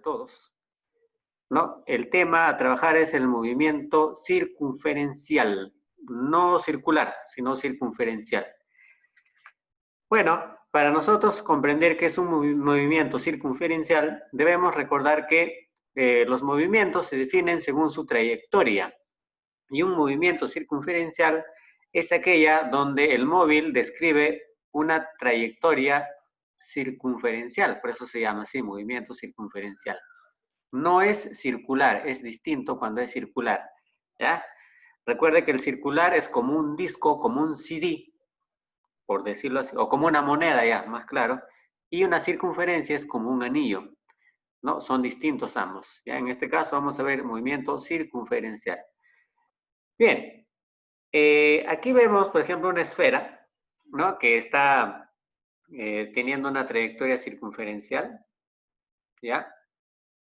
todos, ¿no? El tema a trabajar es el movimiento circunferencial, no circular, sino circunferencial. Bueno, para nosotros comprender qué es un movimiento circunferencial, debemos recordar que los movimientos se definen según su trayectoria. Y un movimiento circunferencial es aquella donde el móvil describe una trayectoria circunferencial, por eso se llama así, movimiento circunferencial. No es circular, es distinto cuando es circular, ¿ya? Recuerde que el circular es como un disco, como un CD, por decirlo así, o como una moneda ya, más claro, y una circunferencia es como un anillo, ¿no? Son distintos ambos, ¿ya? En este caso vamos a ver movimiento circunferencial. Bien, aquí vemos, por ejemplo, una esfera, ¿no? Que está teniendo una trayectoria circunferencial, ¿ya?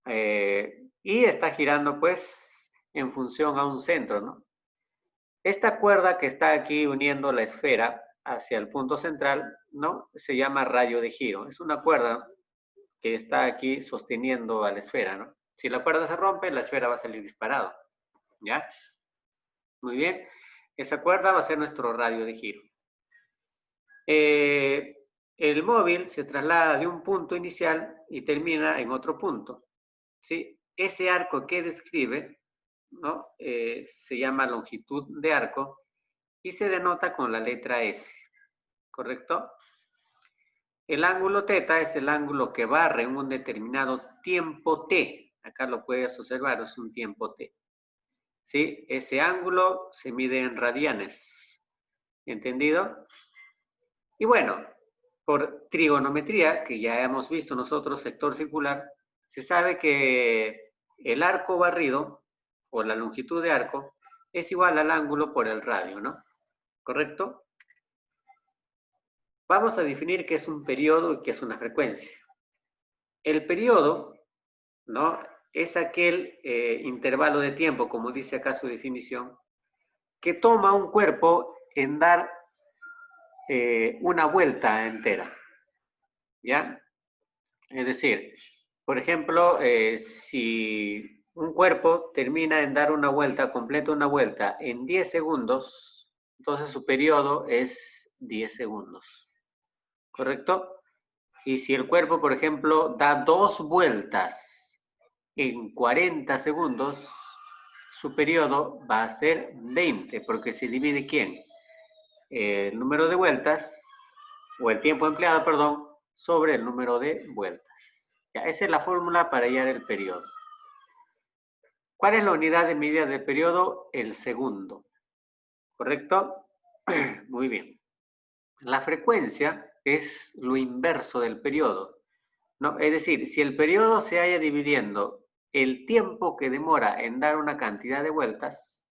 Y está girando, pues, en función a un centro, ¿no? Esta cuerda que está aquí uniendo la esfera hacia el punto central, ¿no? Se llama radio de giro. Es una cuerda que está aquí sosteniendo a la esfera, ¿no? Si la cuerda se rompe, la esfera va a salir disparado, ¿ya? Muy bien. Esa cuerda va a ser nuestro radio de giro. El móvil se traslada de un punto inicial y termina en otro punto, ¿sí? Ese arco que describe, ¿no? Se llama longitud de arco y se denota con la letra S, ¿correcto? El ángulo θ es el ángulo que barre en un determinado tiempo t. Acá lo puedes observar, es un tiempo t. ¿Sí? Ese ángulo se mide en radianes. ¿Entendido? Y bueno, por trigonometría, que ya hemos visto nosotros, sector circular, se sabe que el arco barrido, o la longitud de arco, es igual al ángulo por el radio, ¿no? ¿Correcto? Vamos a definir qué es un periodo y qué es una frecuencia. El periodo, ¿no? Es aquel intervalo de tiempo, como dice acá su definición, que toma un cuerpo en dar una vuelta entera, ¿ya? Es decir, por ejemplo, si un cuerpo termina en dar una vuelta, completa una vuelta en 10 segundos, entonces su periodo es 10 segundos, ¿correcto? Y si el cuerpo, por ejemplo, da 2 vueltas en 40 segundos, su periodo va a ser 20, porque se divide ¿quién? El número de vueltas, o el tiempo empleado, perdón, sobre el número de vueltas. Ya, esa es la fórmula para hallar el periodo. ¿Cuál es la unidad de medida del periodo? El segundo. ¿Correcto? Muy bien. La frecuencia es lo inverso del periodo, ¿no? Es decir, si el periodo se halla dividiendo el tiempo que demora en dar una cantidad de vueltas,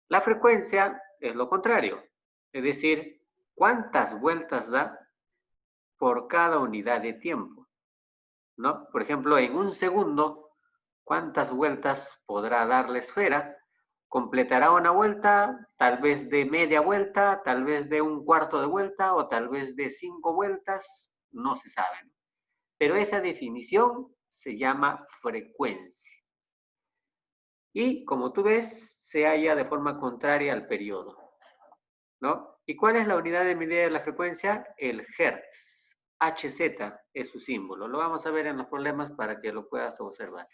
la frecuencia es lo contrario. Es decir, ¿cuántas vueltas da por cada unidad de tiempo? ¿No? Por ejemplo, en un segundo, ¿cuántas vueltas podrá dar la esfera? ¿Completará una vuelta? Tal vez de media vuelta, tal vez de un cuarto de vuelta o tal vez de 5 vueltas, no se sabe, ¿no? Pero esa definición se llama frecuencia. Y como tú ves, se halla de forma contraria al periodo, ¿no? ¿Y cuál es la unidad de medida de la frecuencia? El hertz. Hz es su símbolo. Lo vamos a ver en los problemas para que lo puedas observar.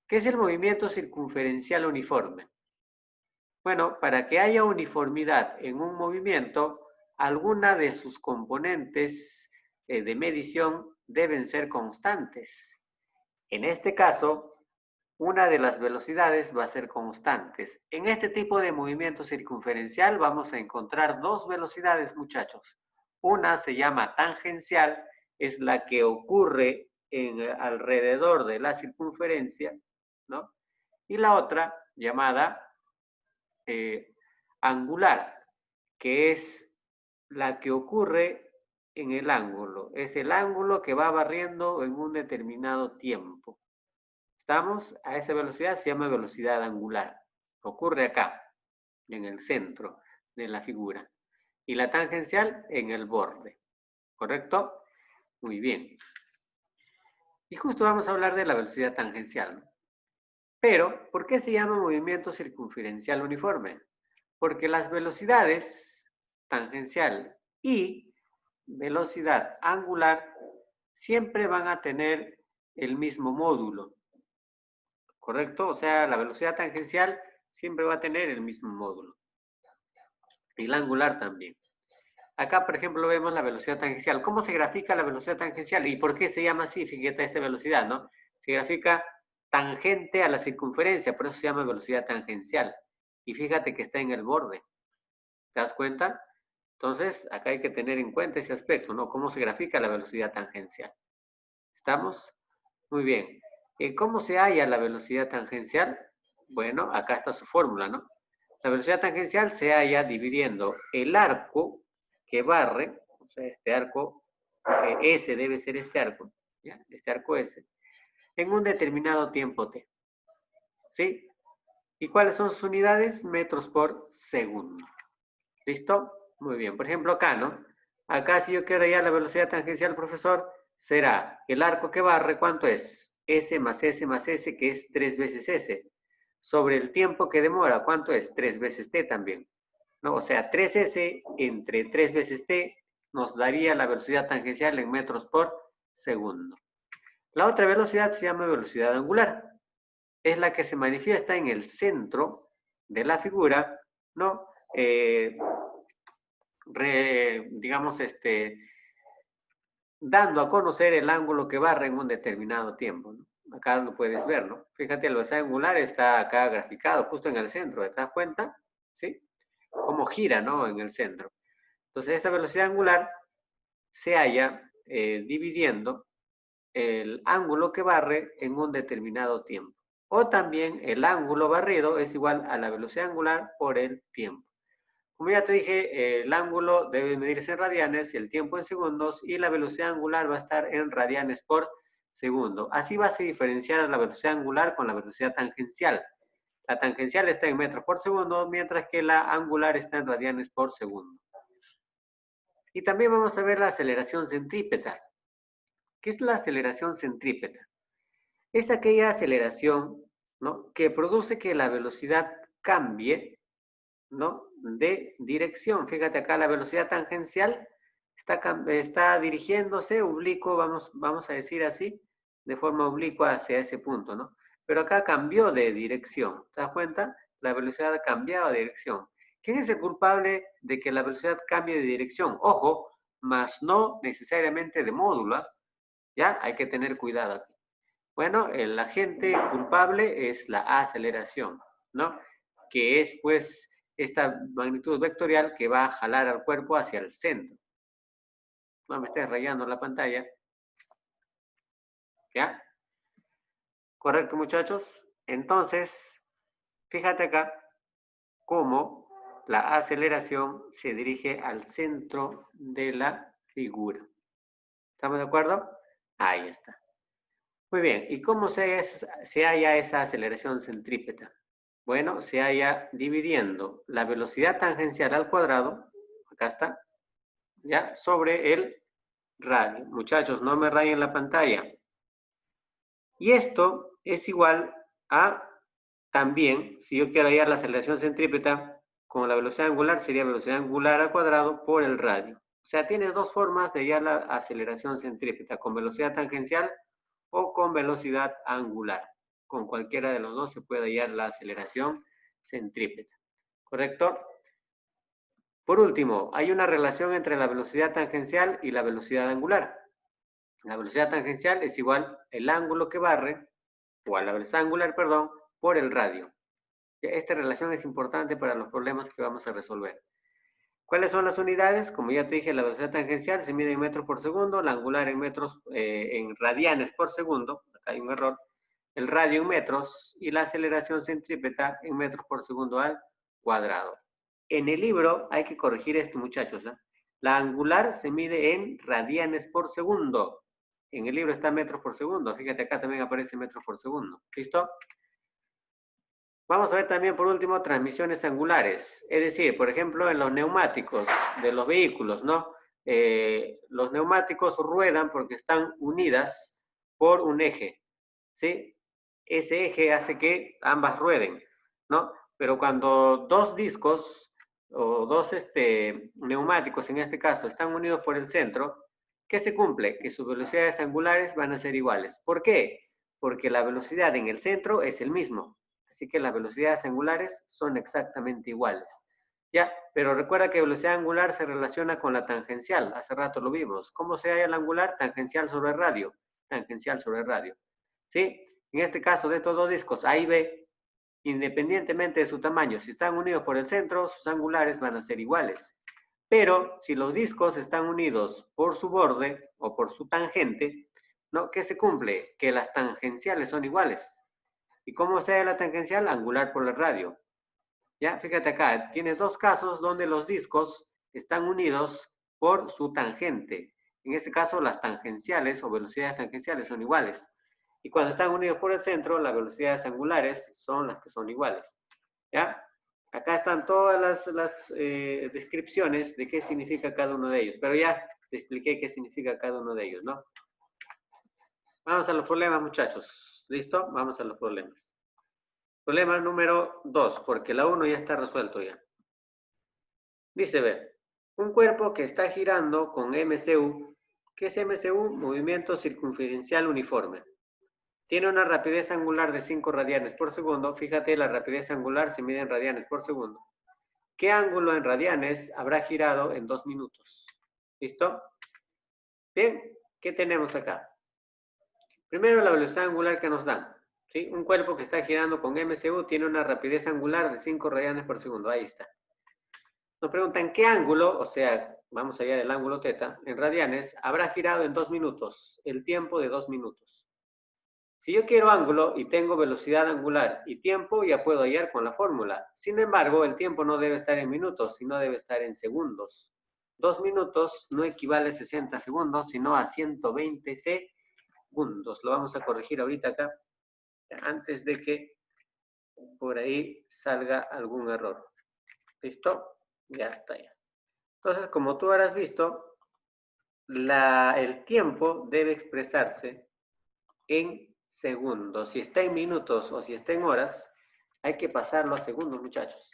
¿Qué es el movimiento circunferencial uniforme? Bueno, para que haya uniformidad en un movimiento, alguna de sus componentes de medición deben ser constantes. En este caso, una de las velocidades va a ser constantes. En este tipo de movimiento circunferencial vamos a encontrar dos velocidades, muchachos. Una se llama tangencial, es la que ocurre alrededor de la circunferencia, ¿no? Y la otra llamada angular, que es la que ocurre en el ángulo. Es el ángulo que va barriendo en un determinado tiempo. ¿Estamos? A esa velocidad se llama velocidad angular. Ocurre acá, en el centro de la figura. Y la tangencial en el borde. ¿Correcto? Muy bien. Y justo vamos a hablar de la velocidad tangencial, ¿no? Pero, ¿por qué se llama movimiento circunferencial uniforme? Porque las velocidades tangencial y velocidad angular siempre van a tener el mismo módulo, ¿correcto? O sea, la velocidad tangencial siempre va a tener el mismo módulo. Y la angular también. Acá, por ejemplo, vemos la velocidad tangencial. ¿Cómo se grafica la velocidad tangencial? ¿Y por qué se llama así? Fíjate esta velocidad, ¿no? Se grafica tangente a la circunferencia, por eso se llama velocidad tangencial. Y fíjate que está en el borde. ¿Te das cuenta? Entonces, acá hay que tener en cuenta ese aspecto, ¿no? ¿Cómo se grafica la velocidad tangencial? ¿Estamos? Muy bien. ¿Cómo se halla la velocidad tangencial? Bueno, acá está su fórmula, ¿no? La velocidad tangencial se halla dividiendo el arco que barre, o sea, este arco, S debe ser este arco, ¿ya? Este arco S, en un determinado tiempo t. ¿Sí? ¿Y cuáles son sus unidades? Metros por segundo. ¿Listo? Muy bien. Por ejemplo, acá, ¿no? Acá, si yo quiero hallar la velocidad tangencial, profesor, será el arco que barre, ¿cuánto es? S más S más S, que es 3 veces S. Sobre el tiempo que demora, ¿cuánto es? 3 veces T también, ¿no? O sea, 3S entre 3 veces T nos daría la velocidad tangencial en metros por segundo. La otra velocidad se llama velocidad angular. Es la que se manifiesta en el centro de la figura, ¿no? Digamos, dando a conocer el ángulo que barre en un determinado tiempo, ¿no? Acá lo puedes ver, ¿no? Fíjate, el velocidad angular está acá graficado, justo en el centro, ¿te das cuenta? ¿Sí? Cómo gira, ¿no? En el centro. Entonces, esta velocidad angular se halla dividiendo el ángulo que barre en un determinado tiempo. O también el ángulo barrido es igual a la velocidad angular por el tiempo. Como ya te dije, el ángulo debe medirse en radianes, el tiempo en segundos y la velocidad angular va a estar en radianes por segundo. Así vas a diferenciar la velocidad angular con la velocidad tangencial. La tangencial está en metros por segundo, mientras que la angular está en radianes por segundo. Y también vamos a ver la aceleración centrípeta. ¿Qué es la aceleración centrípeta? Es aquella aceleración, ¿no?, que produce que la velocidad cambie, ¿no?, de dirección. Fíjate acá, la velocidad tangencial está dirigiéndose oblicuo, vamos a decir así, de forma oblicua hacia ese punto, ¿no? Pero acá cambió de dirección. ¿Te das cuenta? La velocidad ha cambiado de dirección. ¿Quién es el culpable de que la velocidad cambie de dirección? Ojo, más no necesariamente de módulo, ¿ya? Hay que tener cuidado aquí. Bueno, el agente culpable es la aceleración, ¿no? Que es, pues, esta magnitud vectorial que va a jalar al cuerpo hacia el centro. No me estés rayando la pantalla. ¿Ya? ¿Correcto, muchachos? Entonces, fíjate acá cómo la aceleración se dirige al centro de la figura. ¿Estamos de acuerdo? Ahí está. Muy bien, ¿y cómo se halla esa aceleración centrípeta? Bueno, se halla dividiendo la velocidad tangencial al cuadrado, acá está, ¿ya? Sobre el radio. Muchachos, no me rayen la pantalla. Y esto es igual a, también, si yo quiero hallar la aceleración centrípeta con la velocidad angular, sería velocidad angular al cuadrado por el radio. O sea, tienes dos formas de hallar la aceleración centrípeta, con velocidad tangencial o con velocidad angular. Con cualquiera de los dos se puede hallar la aceleración centrípeta. ¿Correcto? Por último, hay una relación entre la velocidad tangencial y la velocidad angular. La velocidad tangencial es igual al ángulo que barre, o a la velocidad angular, perdón, por el radio. Esta relación es importante para los problemas que vamos a resolver. ¿Cuáles son las unidades? Como ya te dije, la velocidad tangencial se mide en metros por segundo, la angular en metros, en radianes por segundo, acá hay un error, el radio en metros y la aceleración centrípeta en metros por segundo al cuadrado. En el libro hay que corregir esto, muchachos, ¿eh? La angular se mide en radianes por segundo. En el libro está metros por segundo. Fíjate, acá también aparece metros por segundo. ¿Listo? Vamos a ver también, por último, transmisiones angulares. Es decir, por ejemplo, en los neumáticos de los vehículos, ¿no? Los neumáticos ruedan porque están unidas por un eje, ¿sí? Ese eje hace que ambas rueden, ¿no? Pero cuando dos discos o dos neumáticos, en este caso, están unidos por el centro, ¿qué se cumple? Que sus velocidades angulares van a ser iguales. ¿Por qué? Porque la velocidad en el centro es el mismo. Así que las velocidades angulares son exactamente iguales. Ya, pero recuerda que velocidad angular se relaciona con la tangencial. Hace rato lo vimos. ¿Cómo se halla el angular? Tangencial sobre radio. Tangencial sobre radio. ¿Sí? En este caso, de estos dos discos, A y B, independientemente de su tamaño, si están unidos por el centro, sus angulares van a ser iguales. Pero si los discos están unidos por su borde o por su tangente, ¿no? ¿Qué se cumple? Que las tangenciales son iguales. ¿Y cómo se da la tangencial? Angular por el radio. ¿Ya? Fíjate acá, tienes dos casos donde los discos están unidos por su tangente. En este caso, las tangenciales o velocidades tangenciales son iguales. Y cuando están unidos por el centro, las velocidades angulares son las que son iguales. ¿Ya? Acá están todas las descripciones de qué significa cada uno de ellos. Pero ya te expliqué qué significa cada uno de ellos, ¿no? Vamos a los problemas, muchachos. ¿Listo? Vamos a los problemas. Problema número 2, porque la 1 ya está resuelto ya. Dice, ve, un cuerpo que está girando con MCU. ¿Qué es MCU? Movimiento circunferencial uniforme. Tiene una rapidez angular de 5 radianes por segundo. Fíjate, la rapidez angular se mide en radianes por segundo. ¿Qué ángulo en radianes habrá girado en 2 minutos? ¿Listo? Bien, ¿qué tenemos acá? Primero la velocidad angular que nos dan. ¿Sí? Un cuerpo que está girando con MCU tiene una rapidez angular de 5 radianes por segundo. Ahí está. Nos preguntan qué ángulo, o sea, vamos a hallar el ángulo teta, en radianes, habrá girado en 2 minutos, el tiempo de 2 minutos. Si yo quiero ángulo y tengo velocidad angular y tiempo, ya puedo hallar con la fórmula. Sin embargo, el tiempo no debe estar en minutos, sino debe estar en segundos. 2 minutos no equivale a 60 segundos, sino a 120 segundos. Lo vamos a corregir ahorita acá, antes de que por ahí salga algún error. ¿Listo? Ya está ya. Entonces, como tú habrás visto, el tiempo debe expresarse en segundos. Si está en minutos o si está en horas, hay que pasarlo a segundos, muchachos.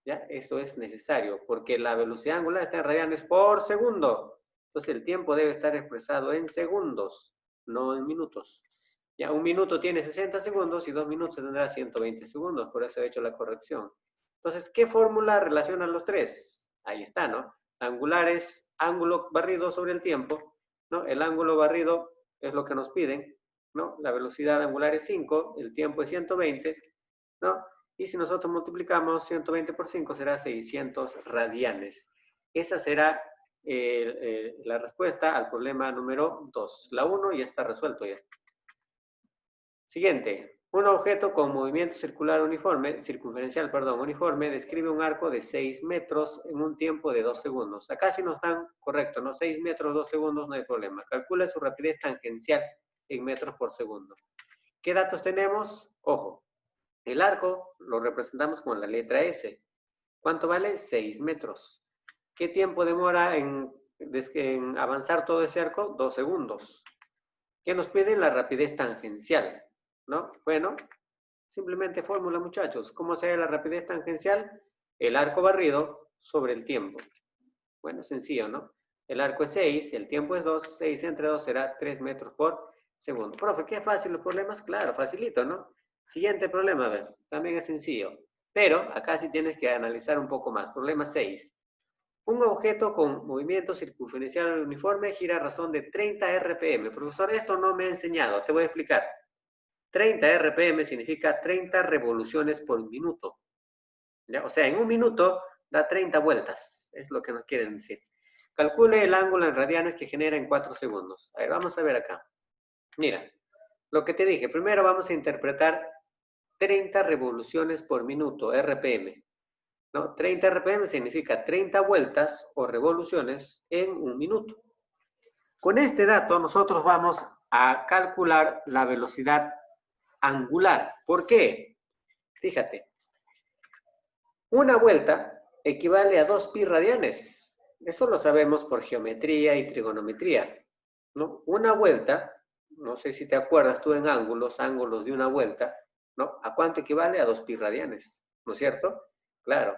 ¿Ya? Eso es necesario, porque la velocidad angular está en radianes por segundo. Entonces, el tiempo debe estar expresado en segundos, no en minutos. Ya, un minuto tiene 60 segundos y 2 minutos tendrá 120 segundos. Por eso he hecho la corrección. Entonces, ¿qué fórmula relaciona los tres? Ahí está, ¿no? Angular es ángulo barrido sobre el tiempo, ¿no? El ángulo barrido es lo que nos piden, ¿no? La velocidad angular es 5, el tiempo es 120, ¿no? Y si nosotros multiplicamos 120 por 5 será 600 radianes. Esa será la respuesta al problema número 2. La 1 ya está resuelto ya. Siguiente. Un objeto con movimiento circunferencial, uniforme, describe un arco de 6 metros en un tiempo de 2 segundos. Acá sí no están correctos, ¿no? 6 metros, 2 segundos, no hay problema. Calcula su rapidez tangencial en metros por segundo. ¿Qué datos tenemos? Ojo, el arco lo representamos con la letra S. ¿Cuánto vale? 6 metros. ¿Qué tiempo demora en avanzar todo ese arco? 2 segundos. ¿Qué nos piden? La rapidez tangencial, ¿no? Bueno, simplemente fórmula, muchachos. ¿Cómo se da la rapidez tangencial? El arco barrido sobre el tiempo. Bueno, sencillo, ¿no? El arco es 6, el tiempo es 2, 6 entre 2 será 3 metros por segundo. Profe, ¿qué fácil los problemas? Claro, facilito, ¿no? Siguiente problema, a ver, también es sencillo. Pero acá sí tienes que analizar un poco más. Problema 6. Un objeto con movimiento circunferencial uniforme gira a razón de 30 RPM. Profesor, esto no me ha enseñado, te voy a explicar. 30 RPM significa 30 revoluciones por minuto. ¿Ya? O sea, en un minuto da 30 vueltas, es lo que nos quieren decir. Calcule el ángulo en radianes que genera en 4 segundos. A ver, vamos a ver acá. Mira, lo que te dije, primero vamos a interpretar 30 revoluciones por minuto, RPM. ¿No? 30 RPM significa 30 vueltas o revoluciones en un minuto. Con este dato nosotros vamos a calcular la velocidad angular. ¿Por qué? Fíjate, una vuelta equivale a 2 pi radianes. Eso lo sabemos por geometría y trigonometría, ¿no? Una vuelta no sé si te acuerdas tú en ángulos de una vuelta, ¿no? ¿A cuánto equivale? A 2 pi radianes, ¿no es cierto? Claro.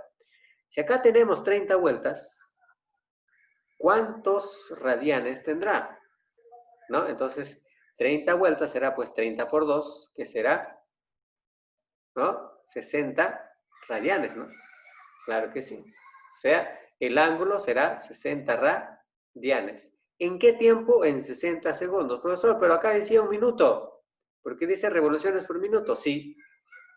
Si acá tenemos 30 vueltas, ¿cuántos radianes tendrá? ¿No? Entonces, 30 vueltas será pues 30 por 2, que será, ¿no? 60 radianes, ¿no? Claro que sí. O sea, el ángulo será 60 radianes. ¿En qué tiempo? En 60 segundos. Profesor, pero acá decía un minuto. ¿Por qué dice revoluciones por minuto? Sí,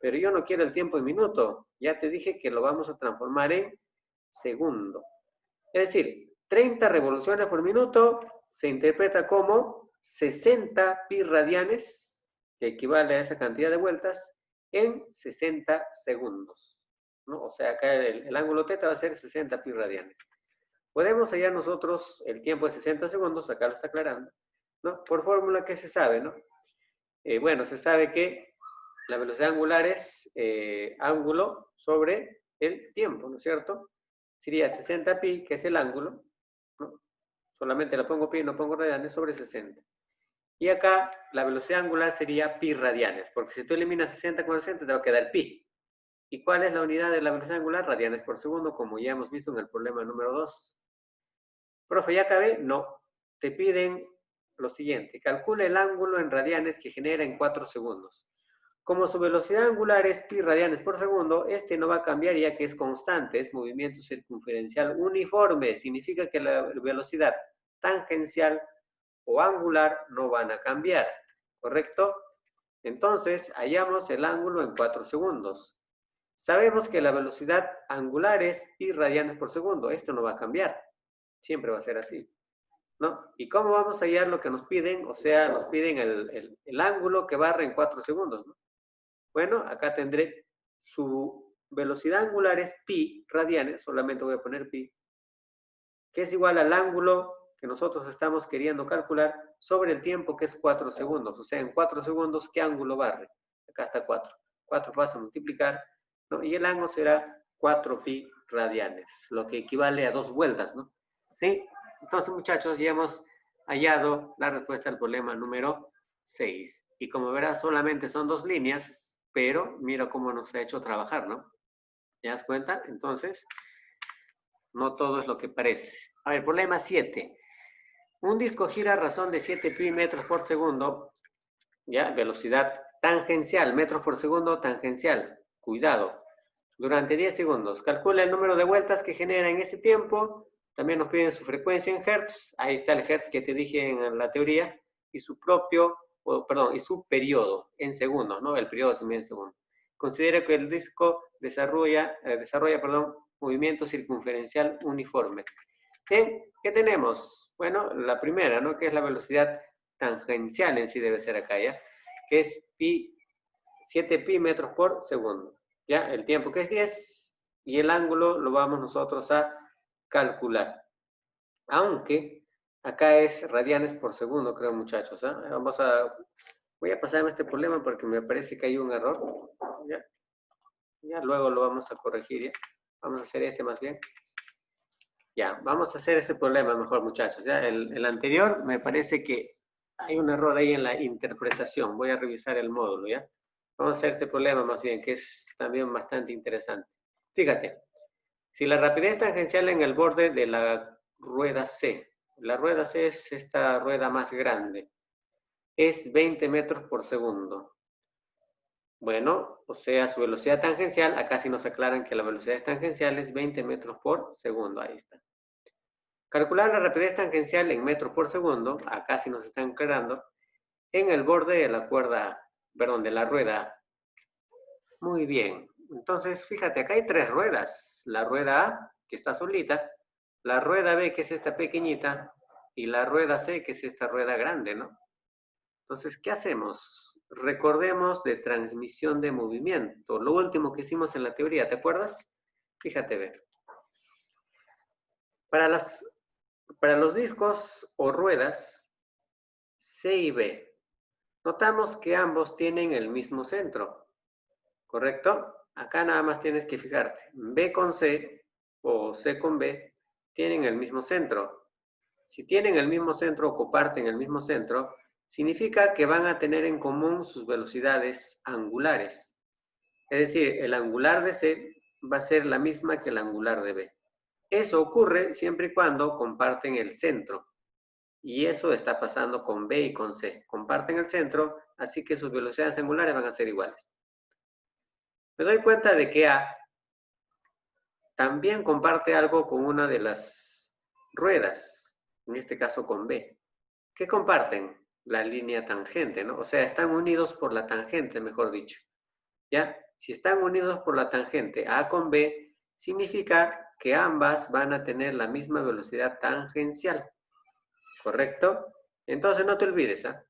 pero yo no quiero el tiempo en minuto. Ya te dije que lo vamos a transformar en segundo. Es decir, 30 revoluciones por minuto se interpreta como 60 pi radianes, que equivale a esa cantidad de vueltas, en 60 segundos, ¿no? O sea, acá el ángulo θ va a ser 60 pi radianes. Podemos hallar nosotros el tiempo de 60 segundos, acá lo está aclarando, ¿no? Por fórmula que se sabe, ¿no? Bueno, se sabe que la velocidad angular es ángulo sobre el tiempo, ¿no es cierto? Sería 60 pi, que es el ángulo, ¿no? Solamente le pongo pi, no pongo radianes, sobre 60. Y acá la velocidad angular sería pi radianes, porque si tú eliminas 60 con 60 te va a quedar pi. ¿Y cuál es la unidad de la velocidad angular? Radianes por segundo, como ya hemos visto en el problema número 2. Profe, ¿ya acabé? No. Te piden lo siguiente. Calcula el ángulo en radianes que genera en 4 segundos. Como su velocidad angular es pi radianes por segundo, este no va a cambiar ya que es constante, es movimiento circunferencial uniforme. Significa que la velocidad tangencial o angular no van a cambiar, ¿correcto? Entonces, hallamos el ángulo en 4 segundos. Sabemos que la velocidad angular es pi radianes por segundo. Esto no va a cambiar. Siempre va a ser así, ¿no? ¿Y cómo vamos a hallar lo que nos piden? O sea, nos piden el ángulo que barra en 4 segundos, ¿no? Bueno, acá tendré su velocidad angular es pi radianes, solamente voy a poner pi, que es igual al ángulo que nosotros estamos queriendo calcular sobre el tiempo, que es 4 segundos. O sea, en 4 segundos, ¿qué ángulo barre? Acá está 4. 4 vas a multiplicar, ¿no? Y el ángulo será 4 pi radianes, lo que equivale a 2 vueltas, ¿no? ¿Sí? Entonces, muchachos, ya hemos hallado la respuesta al problema número 6. Y como verás, solamente son 2 líneas, pero mira cómo nos ha hecho trabajar, ¿no? ¿Te das cuenta? Entonces, no todo es lo que parece. A ver, problema 7. Un disco gira a razón de 7 pi metros por segundo, ¿ya? Velocidad tangencial, metros por segundo tangencial. Cuidado. Durante 10 segundos. Calcula el número de vueltas que genera en ese tiempo. También nos piden su frecuencia en hertz. Ahí está el hertz que te dije en la teoría. Y su y su periodo en segundos, ¿no? El periodo se mide en segundos. Considera que el disco desarrolla movimiento circunferencial uniforme. ¿Qué tenemos? Bueno, la primera, ¿no? Que es la velocidad tangencial en sí debe ser acá, ¿ya? Que es 7 pi metros por segundo. ¿Ya? El tiempo que es 10 y el ángulo lo vamos nosotros a calcular. Aunque acá es radianes por segundo, creo, muchachos. ¿eh? Voy a pasarme este problema porque me parece que hay un error. ¿Ya? Ya luego lo vamos a corregir, ¿ya? Vamos a hacer este más bien. Ya, vamos a hacer ese problema mejor, muchachos. ¿ya? El anterior me parece que hay un error ahí en la interpretación. Voy a revisar el módulo, ¿ya? Vamos a hacer este problema más bien, que es también bastante interesante. Fíjate, si la rapidez tangencial en el borde de la rueda C, la rueda C es esta rueda más grande, es 20 metros por segundo. Bueno, o sea, su velocidad tangencial, acá sí nos aclaran que la velocidad tangencial es 20 metros por segundo, ahí está. Calcular la rapidez tangencial en metros por segundo, acá sí nos están aclarando, en el borde de la de la rueda. Muy bien, entonces fíjate, acá hay 3 ruedas. La rueda A, que está solita, la rueda B, que es esta pequeñita, y la rueda C, que es esta rueda grande, ¿no? Entonces, ¿qué hacemos? Recordemos de transmisión de movimiento, lo último que hicimos en la teoría, ¿te acuerdas? Fíjate, ve. Para los discos o ruedas C y B, notamos que ambos tienen el mismo centro, ¿correcto? Acá nada más tienes que fijarte. B con C o C con B tienen el mismo centro. Si tienen el mismo centro o comparten el mismo centro, Significa que van a tener en común sus velocidades angulares. Es decir, el angular de C va a ser la misma que el angular de B. Eso ocurre siempre y cuando comparten el centro. Y eso está pasando con B y con C. Comparten el centro, así que sus velocidades angulares van a ser iguales. Me doy cuenta de que A también comparte algo con una de las ruedas, en este caso con B. ¿Qué comparten? La línea tangente, ¿no? O sea, están unidos por la tangente, mejor dicho. ¿Ya? Si están unidos por la tangente A con B, significa que ambas van a tener la misma velocidad tangencial. ¿Correcto? Entonces no te olvides, ¿ah?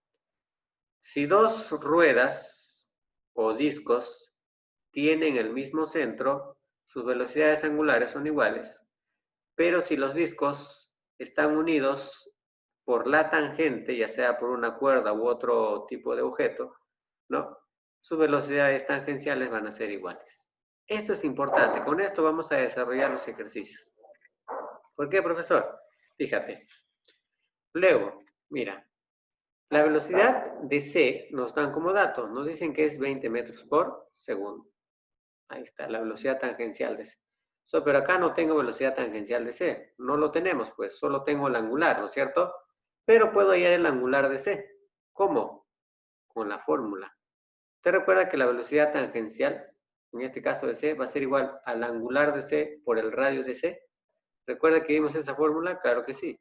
Si dos ruedas o discos tienen el mismo centro, sus velocidades angulares son iguales. Pero si los discos están unidos por la tangente, ya sea por una cuerda u otro tipo de objeto, ¿no? Sus velocidades tangenciales van a ser iguales. Esto es importante. Con esto vamos a desarrollar los ejercicios. ¿Por qué, profesor? Fíjate. Luego, mira, la velocidad de C nos dan como dato. Nos dicen que es 20 metros por segundo. Ahí está, la velocidad tangencial de C. Pero acá no tengo velocidad tangencial de C. No lo tenemos, pues solo tengo el angular, ¿no es cierto? Pero puedo hallar el angular de C. ¿Cómo? Con la fórmula. Usted recuerda que la velocidad tangencial, en este caso de C, va a ser igual al angular de C por el radio de C. ¿Recuerda que vimos esa fórmula? Claro que sí.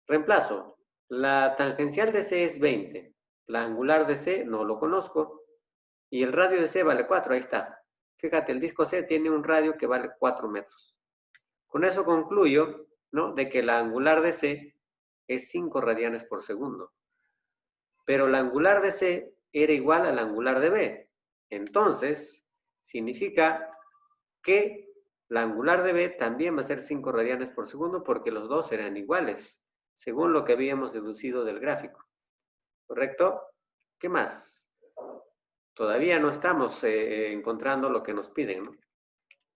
Reemplazo. La tangencial de C es 20. La angular de C no lo conozco. Y el radio de C vale 4, ahí está. Fíjate, el disco C tiene un radio que vale 4 metros. Con eso concluyo, ¿no?, de que la angular de C es 5 radianes por segundo. Pero la angular de C era igual al angular de B. Entonces, significa que la angular de B también va a ser 5 radianes por segundo porque los dos serán iguales, según lo que habíamos deducido del gráfico. ¿Correcto? ¿Qué más? Todavía no estamos encontrando lo que nos piden, ¿no?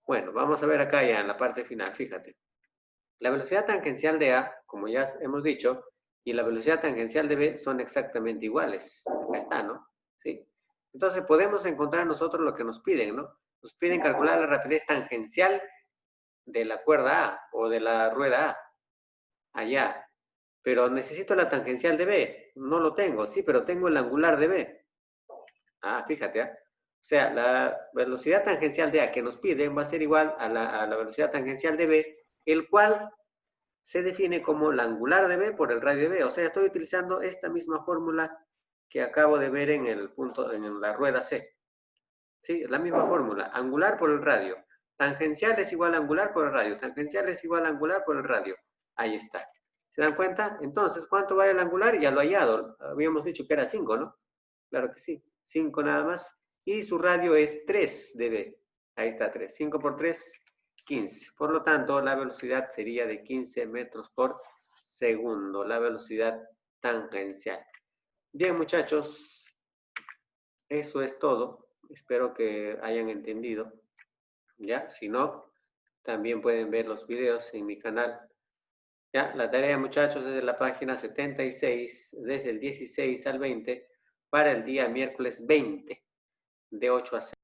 Bueno, vamos a ver acá ya en la parte final, fíjate. La velocidad tangencial de A, como ya hemos dicho, y la velocidad tangencial de B son exactamente iguales. Acá está, ¿no? Sí. Entonces podemos encontrar nosotros lo que nos piden, ¿no? Nos piden calcular la rapidez tangencial de la cuerda A o de la rueda A. Allá. Pero necesito la tangencial de B. No lo tengo, sí, pero tengo el angular de B. Ah, fíjate, ¿eh? O sea, la velocidad tangencial de A que nos piden va a ser igual a la velocidad tangencial de B, el cual se define como la angular de B por el radio de B. O sea, estoy utilizando esta misma fórmula que acabo de ver en el punto, en la rueda C. Sí, la misma fórmula, angular por el radio. Tangencial es igual a angular por el radio. Tangencial es igual a angular por el radio. Ahí está. ¿Se dan cuenta? Entonces, ¿cuánto vale el angular? Ya lo he hallado. Habíamos dicho que era 5, ¿no? Claro que sí. 5 nada más. Y su radio es 3 dB. Ahí está 3. 5 por 3, 15. Por lo tanto, la velocidad sería de 15 metros por segundo. La velocidad tangencial. Bien, muchachos. Eso es todo. Espero que hayan entendido. ¿Ya? Si no, también pueden ver los videos en mi canal. ¿Ya? La tarea, muchachos, es de la página 76, desde el 16 al 20, para el día miércoles 20, de 8 a 6.